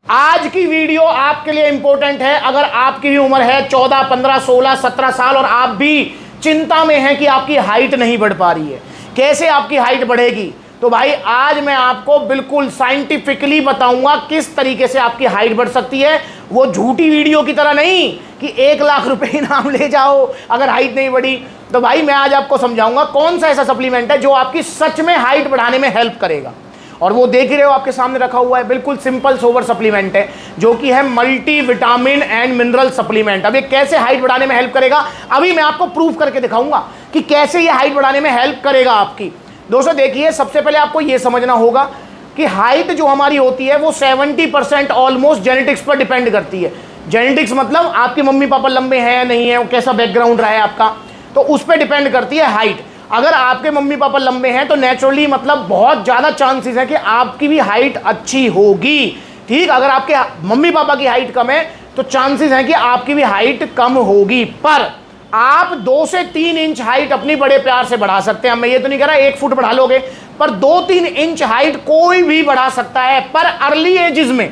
आज की वीडियो आपके लिए इंपॉर्टेंट है। अगर आपकी भी उम्र है 14, 15, 16, 17 साल और आप भी चिंता में हैं कि आपकी हाइट नहीं बढ़ पा रही है, कैसे आपकी हाइट बढ़ेगी, तो भाई आज मैं आपको बिल्कुल साइंटिफिकली बताऊंगा किस तरीके से आपकी हाइट बढ़ सकती है। वो झूठी वीडियो की तरह नहीं कि 1 लाख रुपए इनाम ले जाओ अगर हाइट नहीं बढ़ी। तो भाई मैं आज आपको समझाऊंगा कौन सा ऐसा सप्लीमेंट है जो आपकी सच में हाइट बढ़ाने में हेल्प करेगा। और वो देख रहे हो आपके सामने रखा हुआ है, बिल्कुल सिंपल सोवर सप्लीमेंट है जो कि है multi vitamin and mineral supplement. अब ये कैसे हाइट बढ़ाने में हेल्प करेगा अभी मैं आपको प्रूव करके दिखाऊंगा कि कैसे ये हाइट बढ़ाने में हेल्प करेगा आपकी। दोस्तों देखिए, सबसे पहले आपको ये समझना होगा कि हाइट जो हमारी होती है वो 70% ऑलमोस्ट जेनेटिक्स पर डिपेंड करती है। जेनेटिक्स मतलब आपके मम्मी पापा लंबे हैं या नहीं है, कैसा बैकग्राउंड रहा है आपका, तो उस पर डिपेंड करती है हाइट। अगर आपके मम्मी पापा लंबे हैं तो नेचुरली मतलब बहुत ज़्यादा चांसेस है कि आपकी भी हाइट अच्छी होगी। ठीक, अगर आपके मम्मी पापा की हाइट कम है तो चांसेस हैं कि आपकी भी हाइट कम होगी। पर आप 2 से 3 इंच हाइट अपनी बड़े प्यार से बढ़ा सकते हैं। मैं ये तो नहीं कह रहा 1 फुट बढ़ा लोगे, पर 2-3 इंच हाइट कोई भी बढ़ा सकता है, पर अर्ली एजेस में।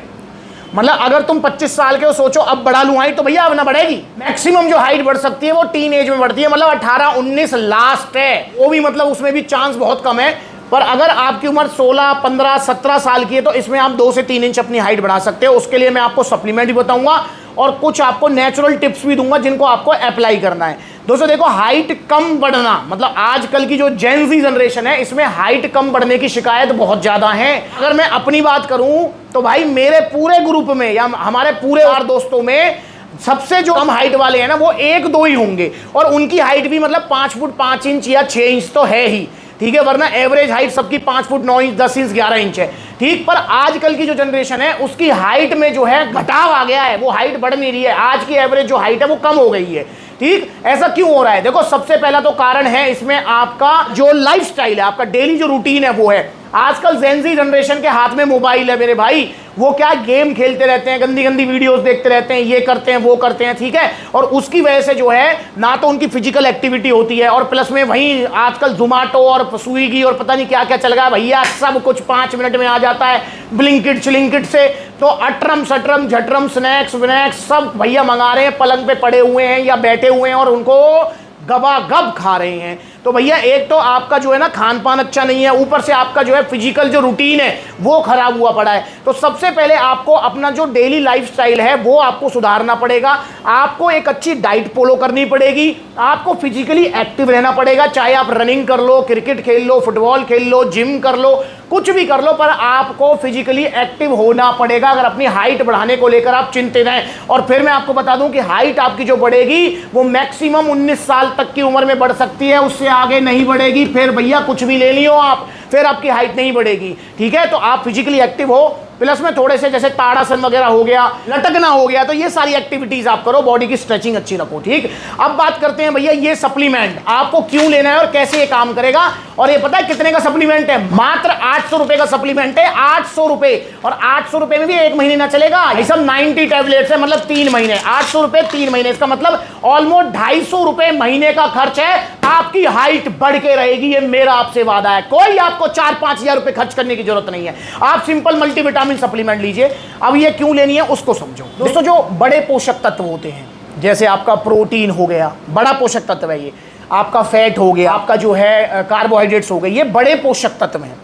मतलब अगर तुम 25 साल के हो, सोचो अब बढ़ा लूं हाइट, तो भैया अब ना बढ़ेगी। मैक्सिमम जो हाइट बढ़ सकती है वो टीन एज में बढ़ती है, मतलब 18-19 लास्ट है, वो भी मतलब उसमें भी चांस बहुत कम है। पर अगर आपकी उम्र 16, 15, 17 साल की है तो इसमें आप 2 से 3 इंच अपनी हाइट बढ़ा सकते हो। उसके लिए मैं आपको सप्लीमेंट भी बताऊंगा और कुछ आपको नेचुरल टिप्स भी दूंगा जिनको आपको अप्लाई करना है। दोस्तों देखो, हाइट कम बढ़ना मतलब आजकल की जो जेन ज़ी जनरेशन है इसमें हाइट कम बढ़ने की शिकायत बहुत ज़्यादा है। अगर मैं अपनी बात करूं तो भाई मेरे पूरे ग्रुप में या हमारे पूरे और दोस्तों में सबसे जो कम हाइट वाले हैं ना वो 1-2 ही होंगे, और उनकी हाइट भी मतलब 5 फुट 5 इंच या 6 इंच तो है ही। ठीक है, वरना एवरेज हाइट सबकी 5 फुट 9 इंच, 10 इंच, 11 इंच है। ठीक, पर आजकल की जो जनरेशन है उसकी हाइट में जो है घटाव आ गया है, वो हाइट बढ़ नहीं रही है। आज की एवरेज जो हाइट है वो कम हो गई है। ठीक, ऐसा क्यों हो रहा है? देखो, सबसे पहला तो कारण है इसमें आपका जो लाइफस्टाइल है, आपका डेली जो रूटीन है वो है। आजकल जेन ज़ी जनरेशन के हाथ में मोबाइल है मेरे भाई, वो क्या गेम खेलते रहते हैं, गंदी गंदी वीडियोस देखते रहते हैं, ये करते हैं वो करते हैं। ठीक है, और उसकी वजह से जो है ना तो उनकी फिजिकल एक्टिविटी होती है, और प्लस में वहीं आजकल जोमेटो और स्विगी और पता नहीं क्या क्या चल गया भैया, सब कुछ 5 मिनट में आ जाता है ब्लिंकिट चिलिंकिट से। तो अटरम सटरम झटरम स्नैक्स विनैक्स सब भैया मंगा रहे हैं, पलंग पे पड़े हुए हैं या बैठे हुए हैं और उनको गबागब खा रहे हैं। तो भैया एक तो आपका जो है ना खान पान अच्छा नहीं है, ऊपर से आपका जो है फिजिकल जो रूटीन है वो खराब हुआ पड़ा है। तो सबसे पहले आपको अपना जो डेली लाइफस्टाइल है वो आपको सुधारना पड़ेगा। आपको एक अच्छी डाइट फॉलो करनी पड़ेगी, आपको फिजिकली एक्टिव रहना पड़ेगा, चाहे आप रनिंग कर लो, क्रिकेट खेल लो, फुटबॉल खेल लो, जिम कर लो, कुछ भी कर लो, पर आपको फिजिकली एक्टिव होना पड़ेगा अगर अपनी हाइट बढ़ाने को लेकर आप चिंतित हैं। और फिर मैं आपको बता दूं कि हाइट आपकी जो बढ़ेगी वो मैक्सिमम 19 साल तक की उम्र में बढ़ सकती है, उससे आगे नहीं बढ़ेगी। फिर भैया कुछ भी ले लियो आप, फिर आपकी हाइट नहीं बढ़ेगी। ठीक है, तो आप फिजिकली एक्टिव हो, प्लस में थोड़े से जैसे ताड़ासन वगैरह हो गया, लटकना हो गया, तो ये सारी एक्टिविटीज आप करो, बॉडी की स्ट्रेचिंग अच्छी रखो। ठीक, अब बात करते हैं भैया ये सप्लीमेंट आपको क्यों लेना है और कैसे ये काम करेगा। और ये पता है कितने का सप्लीमेंट है? मात्र 800 रुपए का सप्लीमेंट है, 800 रुपए। और 800 रुपए में भी 1 महीने ना चलेगा, ये सब 90 टैबलेट्स है, मतलब 3 महीने। 800 रुपए 3 महीने, इसका मतलब ऑलमोस्ट 250 रुपए महीने का खर्च है। आपकी हाइट बढ़ के रहेगी, ये मेरा आपसे वादा है। कोई आपको 4-5 हजार रुपए खर्च करने की जरूरत नहीं है। आप सिंपल मल्टीविटामिन सप्लीमेंट लीजिए। अब ये क्यों लेनी है उसको समझो। दोस्तों, जो बड़े पोषक तत्व होते हैं जैसे आपका प्रोटीन हो गया, बड़ा पोषक तत्व है ये, आपका फैट हो गया, आपका जो है कार्बोहाइड्रेट्स हो गए, ये बड़े पोषक तत्व हैं।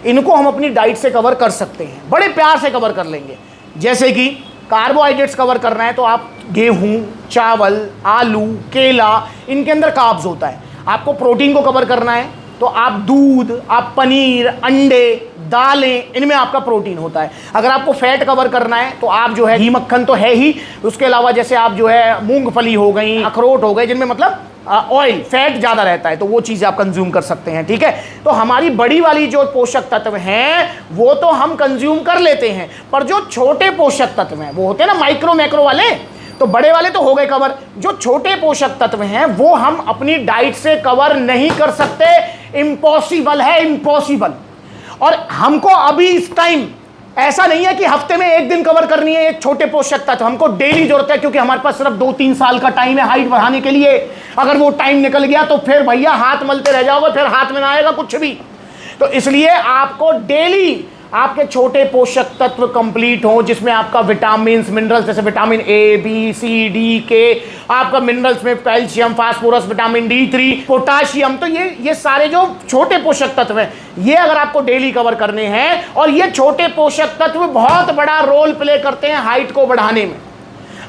इनको हम अपनी डाइट से कवर कर सकते हैं, बड़े प्यार से कवर कर लेंगे। जैसे कि कार्बोहाइड्रेट्स कवर करना है तो आप गेहूं, चावल, आलू, केला, इनके अंदर कार्ब्स होता है। आपको प्रोटीन को कवर करना है तो आप दूध, आप पनीर, अंडे, दालें, इनमें आपका प्रोटीन होता है। अगर आपको फैट कवर करना है तो आप जो है घी मक्खन तो है ही, उसके अलावा जैसे आप जो है मूंगफली हो गई, अखरोट हो गए, जिनमें मतलब ऑयल फैट ज़्यादा रहता है, तो वो चीज़ें आप कंज्यूम कर सकते हैं। ठीक है, तो हमारी बड़ी वाली जो पोषक तत्व हैं वो तो हम कंज्यूम कर लेते हैं, पर जो छोटे पोषक तत्व हैं वो होते हैं ना माइक्रो मैक्रो वाले, तो बड़े वाले तो हो गए कवर, जो छोटे पोषक तत्व हैं वो हम अपनी डाइट से कवर नहीं कर सकते। इम्पॉसिबल है, इम्पॉसिबल। और हमको अभी इस टाइम ऐसा नहीं है कि हफ्ते में 1 दिन कवर करनी है ये छोटे पोषक तत्व, हमको डेली जरूरत है, क्योंकि हमारे पास सिर्फ 2-3 साल का टाइम है हाइट बढ़ाने के लिए। अगर वो टाइम निकल गया तो फिर भैया हाथ मलते रह जाओगे, फिर हाथ में ना आएगा कुछ भी। तो इसलिए आपको डेली आपके छोटे पोषक तत्व कंप्लीट हो, जिसमें आपका विटामिन मिनरल्स जैसे vitamin A B C D K, आपका मिनरल्स में calcium, phosphorus, vitamin D3, potassium, तो ये सारे जो छोटे पोषक तत्व हैं ये अगर आपको डेली कवर करने हैं, और ये छोटे पोषक तत्व बहुत बड़ा रोल प्ले करते हैं हाइट को बढ़ाने में।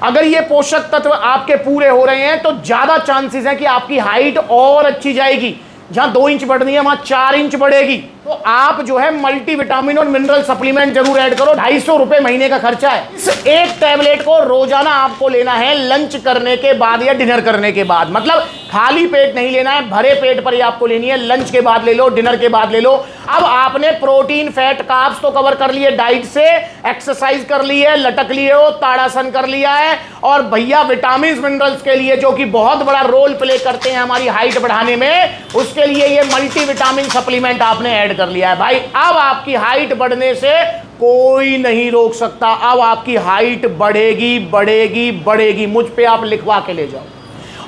अगर ये पोषक तत्व आपके पूरे हो रहे हैं तो ज्यादा चांसेस है कि आपकी हाइट और अच्छी जाएगी। जहां 2 इंच बढ़नी है वहां 4 इंच बढ़ेगी। तो आप जो है मल्टीविटामिन और मिनरल सप्लीमेंट जरूर ऐड करो। 250 रुपए महीने का खर्चा है। इस एक टैबलेट को रोजाना आपको लेना है लंच करने के बाद या डिनर करने के बाद। मतलब खाली पेट नहीं लेना है, भरे पेट पर ही आपको लेनी है। लंच के बाद ले लो, डिनर के बाद ले लो। अब आपने प्रोटीन, फैट, कार्ब्स तो कवर कर लिए डाइट से, एक्सरसाइज कर ली है, लटक लिए हो, ताड़ासन कर लिया है, और भैया विटामिन मिनरल्स के लिए जो कि बहुत बड़ा रोल प्ले करते हैं हमारी हाइट बढ़ाने में, उसके लिए ये मल्टीविटामिन सप्लीमेंट आपने ऐड कर लिया है। भाई अब आपकी हाइट बढ़ने से कोई नहीं रोक सकता। अब आपकी हाइट बढ़ेगी बढ़ेगी बढ़ेगी। मुझ पे आप लिखवा के ले जाओ।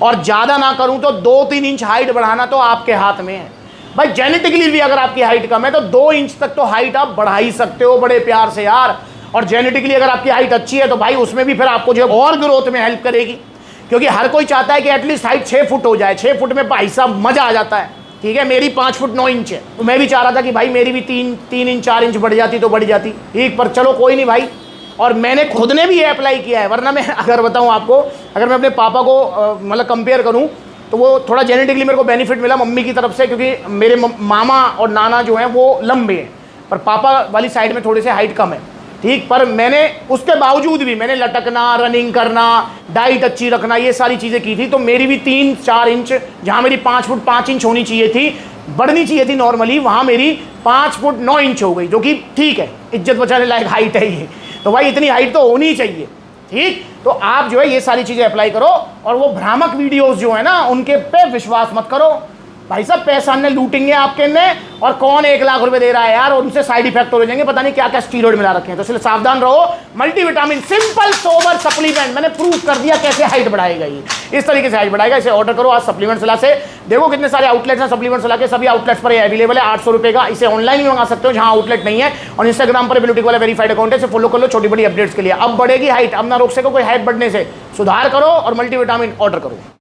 और ज्यादा ना करूं तो 2-3 इंच हाइट बढ़ाना तो आपके हाथ में है। भाई जेनेटिकली भी अगर आपकी हाइट कम है तो 2 इंच तक तो हाइट आप बढ़ा ही सकते हो बड़े प्यार से यार। और जेनेटिकली अगर आपकी हाइट अच्छी है तो भाई उसमें भी फिर आपको जो और ग्रोथ में हेल्प करेगी। क्योंकि हर कोई चाहता है कि एटलीस्ट हाइट 6 फुट हो जाए। 6 फुट में भाई साहब मजा आ जाता है। ठीक है, मेरी 5 फुट 9 इंच है, तो मैं भी चाह रहा था कि भाई मेरी भी 3 इंच 4 इंच बढ़ जाती तो बढ़ जाती। ठीक, पर चलो कोई नहीं भाई। और मैंने खुद ने भी ये अप्लाई किया है। वरना मैं अगर बताऊं आपको, अगर मैं अपने पापा को मतलब कंपेयर करूं तो वो थोड़ा जेनेटिकली मेरे को बेनिफिट मिला मम्मी की तरफ से, क्योंकि मेरे मामा और नाना जो हैं वो लंबे हैं, पर पापा वाली साइड में थोड़े से हाइट कम है। ठीक, पर मैंने उसके बावजूद भी मैंने लटकना, रनिंग करना, डाइट अच्छी रखना, ये सारी चीज़ें की थी। तो मेरी भी 3-4 इंच, जहाँ मेरी 5 फुट 5 इंच होनी चाहिए थी, बढ़नी चाहिए थी नॉर्मली, वहाँ मेरी 5 फुट 9 इंच हो गई, जो कि ठीक है, इज्जत बचाने लायक हाइट है ये। तो भाई इतनी हाइट तो होनी ही चाहिए। ठीक, तो आप जो है ये सारी चीज़ें अप्लाई करो। और वो भ्रामक वीडियोस जो है ना, उनके पे विश्वास मत करो। भाई साहब पैसा ने लूटेंगे आपके ने, और कौन 1 लाख रुपए दे रहा है यार, उनसे साइड इफेक्ट हो जाएंगे, पता नहीं क्या क्या स्टीरॉइड मिला रखे हैं। तो इसलिए सावधान रहो। मल्टीविटामिन सिंपल सोबर सप्लीमेंट मैंने प्रूव कर दिया कैसे हाइट बढ़ाएगा। ये इस तरीके से हाइट बढ़ाएगा। इसे ऑर्डर करो आज सप्लीमेंट सलाह से। देखो कितने सारे आउटलेट्स हैं सप्लीमेंट सलाह के, सभी आउटलेट्स पर अवेलेबल है। 800 रुपए का इसे ऑनलाइन भी मंगा सकते हो जहां आउटलेट नहीं है। और इंस्टाग्राम पर ब्लूटिक वाला वेरीफाइड अकाउंट है, इसे फॉलो कर लो छोटी बड़ी अपडेट्स के लिए। अब बढ़ेगी हाइट, अब ना रोक सको कोई हाइट बढ़ने से। सुधार करो और मल्टीविटामिन ऑर्डर करो।